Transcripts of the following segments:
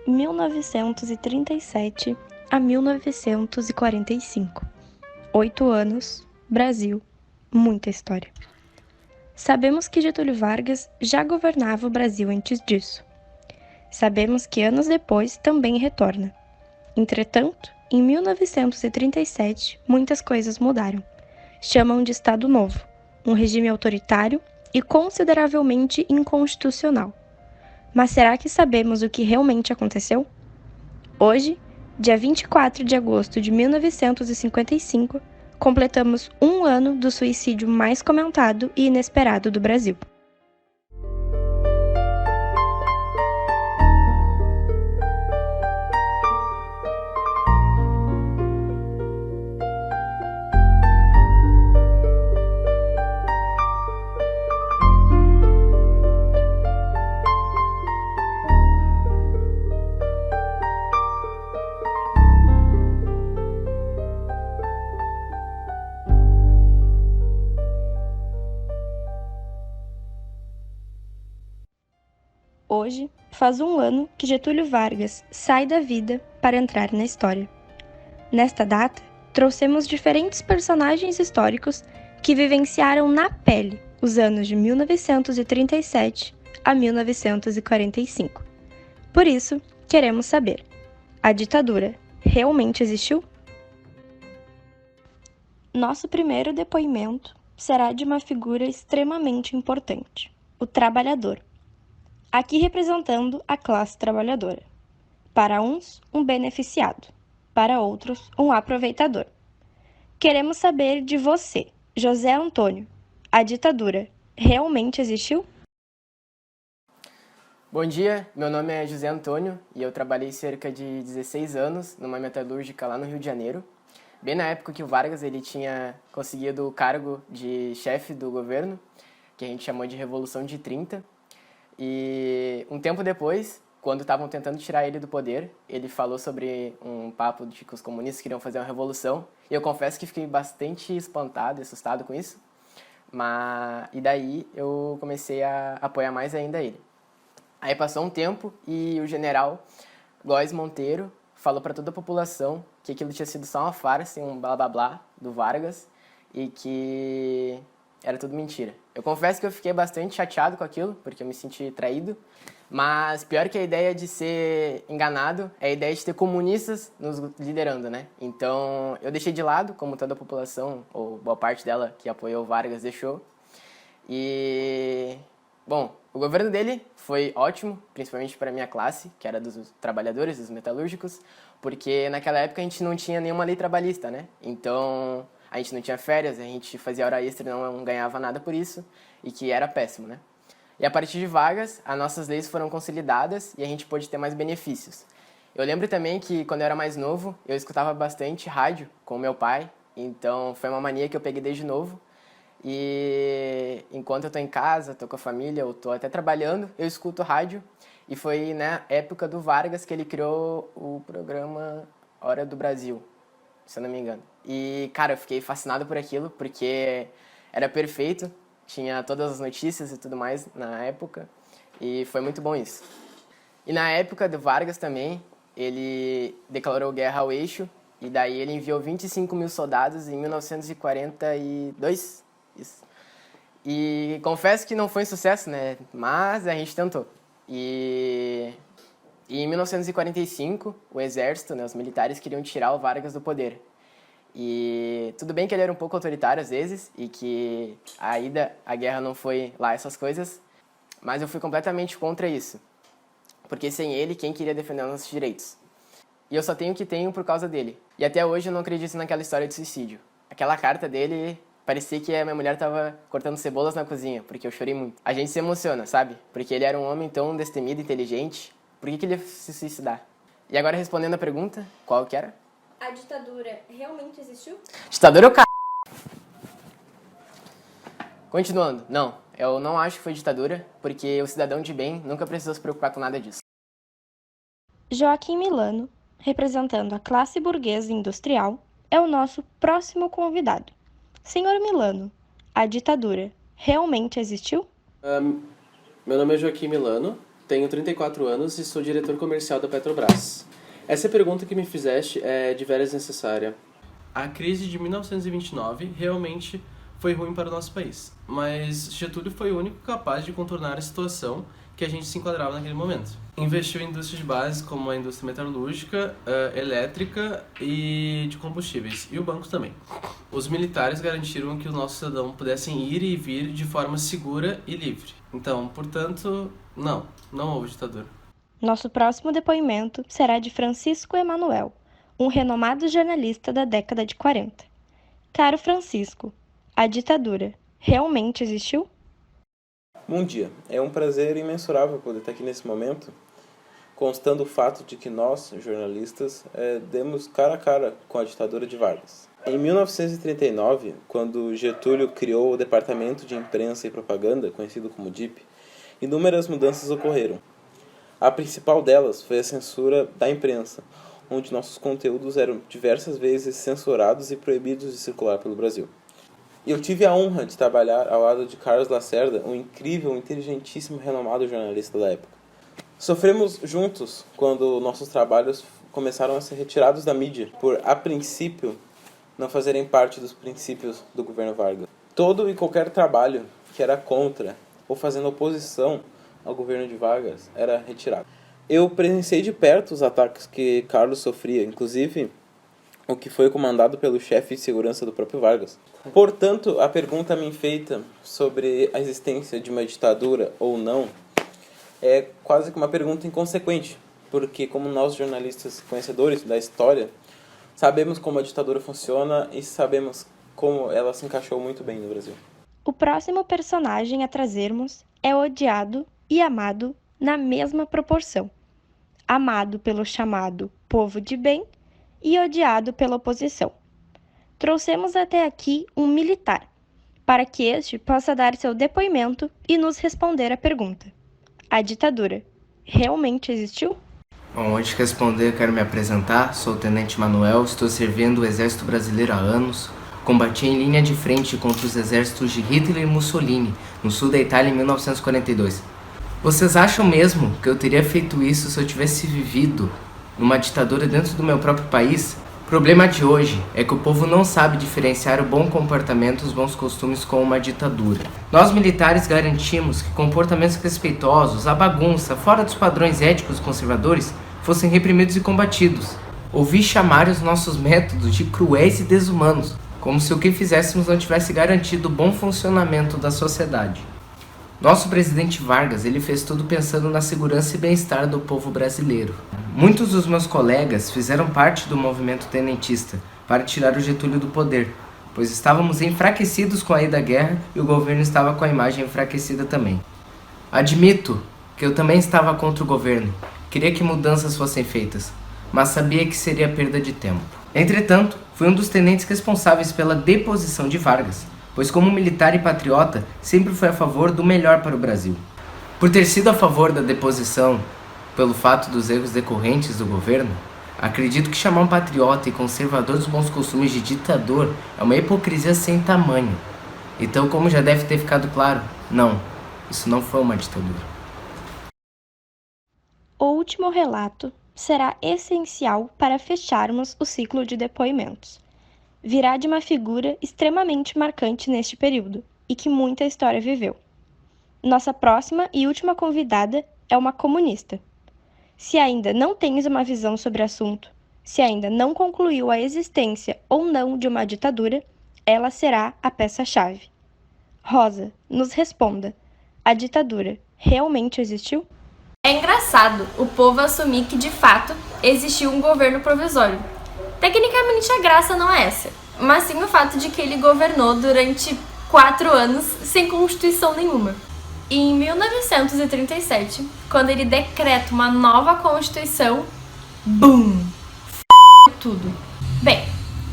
1937 a 1945. 8 anos, Brasil, muita história. Sabemos que Getúlio Vargas já governava o Brasil antes disso. Sabemos que anos depois também retorna. Entretanto, em 1937, muitas coisas mudaram. Chamam de Estado Novo, um regime autoritário e consideravelmente inconstitucional. Mas será que sabemos o que realmente aconteceu? Hoje, dia 24 de agosto de 1955, completamos um ano do suicídio mais comentado e inesperado do Brasil. Hoje, faz um ano que Getúlio Vargas sai da vida para entrar na história. Nesta data, trouxemos diferentes personagens históricos que vivenciaram na pele os anos de 1937 a 1945. Por isso, queremos saber: a ditadura realmente existiu? Nosso primeiro depoimento será de uma figura extremamente importante, o trabalhador. Aqui representando a classe trabalhadora. Para uns, um beneficiado. Para outros, um aproveitador. Queremos saber de você, José Antônio. A ditadura realmente existiu? Bom dia, meu nome é José Antônio e eu trabalhei cerca de 16 anos numa metalúrgica lá no Rio de Janeiro. Bem na época que o Vargas ele tinha conseguido o cargo de chefe do governo, que a gente chamou de Revolução de 30. E um tempo depois, quando estavam tentando tirar ele do poder, ele falou sobre um papo de que os comunistas queriam fazer uma revolução. E eu confesso que fiquei bastante espantado e assustado com isso. E daí eu comecei a apoiar mais ainda ele. Aí passou um tempo e o general Góes Monteiro falou para toda a população que aquilo tinha sido só uma farsa, um blá blá blá do Vargas e que era tudo mentira. Eu confesso que eu fiquei bastante chateado com aquilo, porque eu me senti traído, mas pior que a ideia de ser enganado é a ideia de ter comunistas nos liderando, né? Então eu deixei de lado, como toda a população, ou boa parte dela que apoiou o Vargas deixou. E, bom, o governo dele foi ótimo, principalmente para a minha classe, que era dos trabalhadores, dos metalúrgicos, porque naquela época a gente não tinha nenhuma lei trabalhista, né? Então a gente não tinha férias, a gente fazia hora extra e não ganhava nada por isso, e que era péssimo, né? E a partir de Vargas, as nossas leis foram consolidadas e a gente pôde ter mais benefícios. Eu lembro também que, quando eu era mais novo, eu escutava bastante rádio com o meu pai, então foi uma mania que eu peguei desde novo. E enquanto eu estou em casa, estou com a família, ou estou até trabalhando, eu escuto rádio. E foi na época do Vargas que ele criou o programa Hora do Brasil, se eu não me engano. E, cara, eu fiquei fascinado por aquilo, porque era perfeito, tinha todas as notícias e tudo mais na época, e foi muito bom isso. E na época do Vargas também, ele declarou guerra ao eixo, e daí ele enviou 25 mil soldados em 1942, isso. E confesso que não foi um sucesso, né, mas a gente tentou. E em 1945, o exército, né, os militares queriam tirar o Vargas do poder. E tudo bem que ele era um pouco autoritário às vezes e que a guerra não foi lá essas coisas, mas eu fui completamente contra isso. Porque sem ele, quem queria defender os nossos direitos? E eu só tenho o que tenho por causa dele. E até hoje eu não acredito naquela história de suicídio. Aquela carta dele, parecia que a minha mulher estava cortando cebolas na cozinha, porque eu chorei muito. A gente se emociona, sabe? Porque ele era um homem tão destemido e inteligente. Por que ele ia se suicidar? E agora respondendo a pergunta, qual que era? A ditadura realmente existiu? Ditadura é o c... Continuando, não, eu não acho que foi ditadura, porque o cidadão de bem nunca precisou se preocupar com nada disso. Joaquim Milano, representando a classe burguesa industrial, é o nosso próximo convidado. Senhor Milano, a ditadura realmente existiu? Meu nome é Joaquim Milano, tenho 34 anos e sou diretor comercial da Petrobras. Essa pergunta que me fizeste é de veras necessária. A crise de 1929 realmente foi ruim para o nosso país, mas Getúlio foi o único capaz de contornar a situação que a gente se enquadrava naquele momento. Investiu em indústrias de base como a indústria metalúrgica, elétrica e de combustíveis, e o banco também. Os militares garantiram que os nossos cidadãos pudessem ir e vir de forma segura e livre. Então, portanto, não houve ditadura. Nosso próximo depoimento será de Francisco Emanuel, um renomado jornalista da década de 40. Caro Francisco, a ditadura realmente existiu? Bom dia, é um prazer imensurável poder estar aqui nesse momento, constando o fato de que nós, jornalistas, demos cara a cara com a ditadura de Vargas. Em 1939, quando Getúlio criou o Departamento de Imprensa e Propaganda, conhecido como DIP, inúmeras mudanças ocorreram. A principal delas foi a censura da imprensa, onde nossos conteúdos eram diversas vezes censurados e proibidos de circular pelo Brasil. Eu tive a honra de trabalhar ao lado de Carlos Lacerda, um incrível, inteligentíssimo e renomado jornalista da época. Sofremos juntos quando nossos trabalhos começaram a ser retirados da mídia, por, a princípio, não fazerem parte dos princípios do governo Vargas. Todo e qualquer trabalho que era contra ou fazendo oposição ao governo de Vargas era retirado. Eu presenciei de perto os ataques que Carlos sofria, inclusive o que foi comandado pelo chefe de segurança do próprio Vargas. Portanto, a pergunta a mim feita sobre a existência de uma ditadura ou não é quase que uma pergunta inconsequente, porque como nós jornalistas conhecedores da história, sabemos como a ditadura funciona e sabemos como ela se encaixou muito bem no Brasil. O próximo personagem a trazermos é odiado e amado na mesma proporção. Amado pelo chamado povo de bem e odiado pela oposição. Trouxemos até aqui um militar, para que este possa dar seu depoimento e nos responder a pergunta: a ditadura realmente existiu? Bom, antes de responder, eu quero me apresentar. Sou o Tenente Manuel, estou servindo o Exército Brasileiro há anos. Combati em linha de frente contra os exércitos de Hitler e Mussolini, no sul da Itália em 1942. Vocês acham mesmo que eu teria feito isso se eu tivesse vivido numa ditadura dentro do meu próprio país? O problema de hoje é que o povo não sabe diferenciar o bom comportamento e os bons costumes com uma ditadura. Nós militares garantimos que comportamentos respeitosos, a bagunça, fora dos padrões éticos conservadores, fossem reprimidos e combatidos. Ouvi chamar os nossos métodos de cruéis e desumanos, como se o que fizéssemos não tivesse garantido o bom funcionamento da sociedade. Nosso presidente Vargas, ele fez tudo pensando na segurança e bem-estar do povo brasileiro. Muitos dos meus colegas fizeram parte do movimento tenentista para tirar o Getúlio do poder, pois estávamos enfraquecidos com a ida à guerra e o governo estava com a imagem enfraquecida também. Admito que eu também estava contra o governo, queria que mudanças fossem feitas, mas sabia que seria perda de tempo. Entretanto, fui um dos tenentes responsáveis pela deposição de Vargas, pois como militar e patriota, sempre fui a favor do melhor para o Brasil. Por ter sido a favor da deposição, pelo fato dos erros decorrentes do governo, acredito que chamar um patriota e conservador dos bons costumes de ditador é uma hipocrisia sem tamanho. Então, como já deve ter ficado claro, não, isso não foi uma ditadura. O último relato será essencial para fecharmos o ciclo de depoimentos. Virá de uma figura extremamente marcante neste período e que muita história viveu. Nossa próxima e última convidada é uma comunista. Se ainda não tens uma visão sobre o assunto, se ainda não concluiu a existência ou não de uma ditadura, ela será a peça-chave. Rosa, nos responda: a ditadura realmente existiu? É engraçado o povo assumir que, de fato, existiu um governo provisório. Tecnicamente, a graça não é essa, mas sim o fato de que ele governou durante 4 anos sem constituição nenhuma. E em 1937, quando ele decreta uma nova constituição, BUM! Tudo. Bem,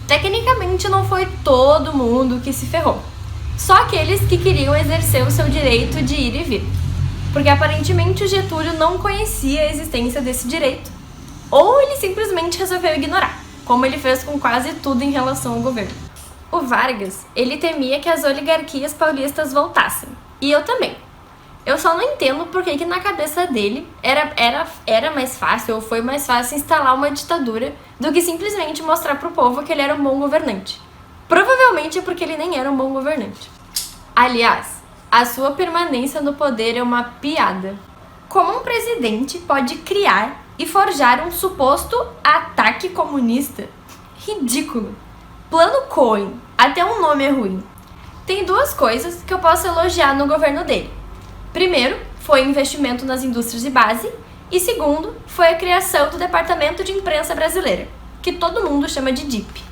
tecnicamente não foi todo mundo que se ferrou. Só aqueles que queriam exercer o seu direito de ir e vir. Porque aparentemente o Getúlio não conhecia a existência desse direito. Ou ele simplesmente resolveu ignorar, como ele fez com quase tudo em relação ao governo. O Vargas, ele temia que as oligarquias paulistas voltassem. E eu também. Eu só não entendo por que na cabeça dele era mais fácil, ou foi mais fácil instalar uma ditadura do que simplesmente mostrar pro povo que ele era um bom governante. Provavelmente é porque ele nem era um bom governante. Aliás, a sua permanência no poder é uma piada. Como um presidente pode criar e forjar um suposto ataque comunista? Ridículo. Plano Cohen, até um nome é ruim. Tem duas coisas que eu posso elogiar no governo dele. Primeiro, foi o investimento nas indústrias de base, e segundo, foi a criação do Departamento de Imprensa Brasileira, que todo mundo chama de DIP.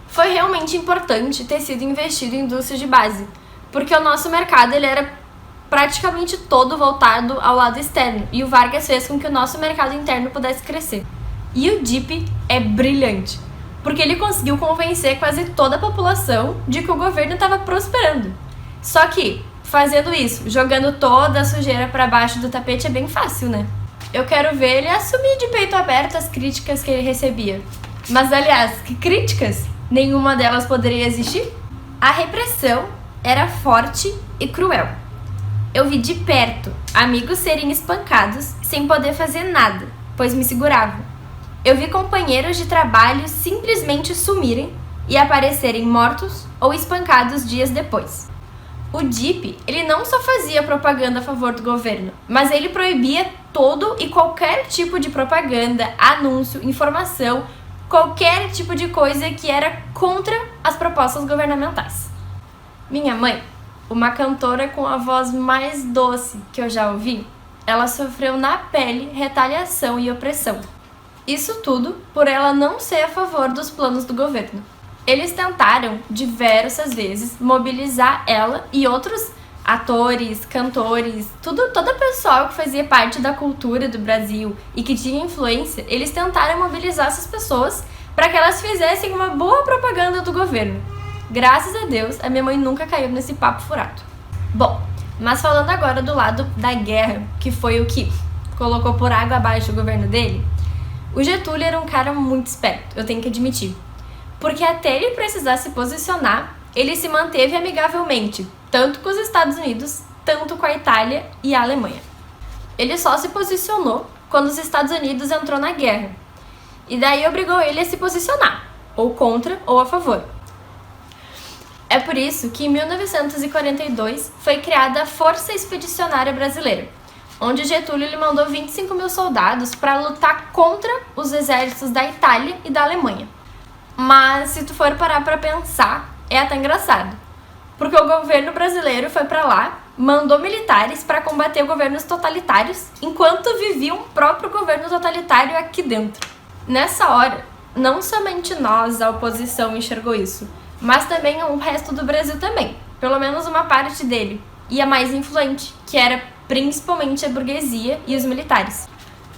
Foi realmente importante ter sido investido em indústrias de base, porque o nosso mercado ele era praticamente todo voltado ao lado externo, e o Vargas fez com que o nosso mercado interno pudesse crescer. E o DIP é brilhante, porque ele conseguiu convencer quase toda a população de que o governo estava prosperando. Só que, fazendo isso, jogando toda a sujeira para baixo do tapete é bem fácil, né? Eu quero ver ele assumir de peito aberto as críticas que ele recebia. Mas, aliás, que críticas? Nenhuma delas poderia existir? A repressão era forte e cruel. Eu vi de perto amigos serem espancados sem poder fazer nada, pois me seguravam. Eu vi companheiros de trabalho simplesmente sumirem e aparecerem mortos ou espancados dias depois. O DIP, ele não só fazia propaganda a favor do governo, mas ele proibia todo e qualquer tipo de propaganda, anúncio, informação, qualquer tipo de coisa que era contra as propostas governamentais. Minha mãe, uma cantora com a voz mais doce que eu já ouvi, ela sofreu na pele retaliação e opressão. Isso tudo por ela não ser a favor dos planos do governo. Eles tentaram diversas vezes mobilizar ela e outros atores, cantores, todo pessoal que fazia parte da cultura do Brasil e que tinha influência, eles tentaram mobilizar essas pessoas para que elas fizessem uma boa propaganda do governo. Graças a Deus, a minha mãe nunca caiu nesse papo furado. Bom, mas falando agora do lado da guerra, que foi o que colocou por água abaixo o governo dele, o Getúlio era um cara muito esperto, eu tenho que admitir. Porque até ele precisar se posicionar, ele se manteve amigavelmente, tanto com os Estados Unidos, tanto com a Itália e a Alemanha. Ele só se posicionou quando os Estados Unidos entrou na guerra. E daí obrigou ele a se posicionar, ou contra ou a favor. É por isso que em 1942 foi criada a Força Expedicionária Brasileira, onde Getúlio lhe mandou 25 mil soldados para lutar contra os exércitos da Itália e da Alemanha. Mas se tu for parar para pensar, é até engraçado, porque o governo brasileiro foi para lá, mandou militares para combater governos totalitários, enquanto vivia um próprio governo totalitário aqui dentro. Nessa hora, não somente nós, a oposição, enxergou isso, mas também o resto do Brasil também, pelo menos uma parte dele, e a mais influente, que era principalmente a burguesia e os militares.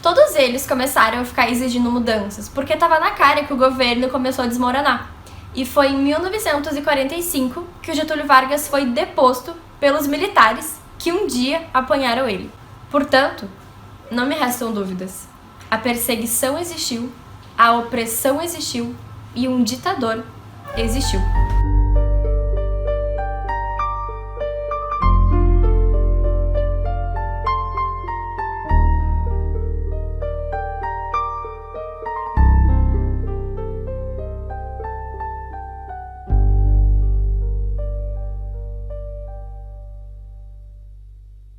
Todos eles começaram a ficar exigindo mudanças, porque estava na cara que o governo começou a desmoronar. E foi em 1945 que o Getúlio Vargas foi deposto pelos militares que um dia apanharam ele. Portanto, não me restam dúvidas. A perseguição existiu, a opressão existiu e um ditador existiu.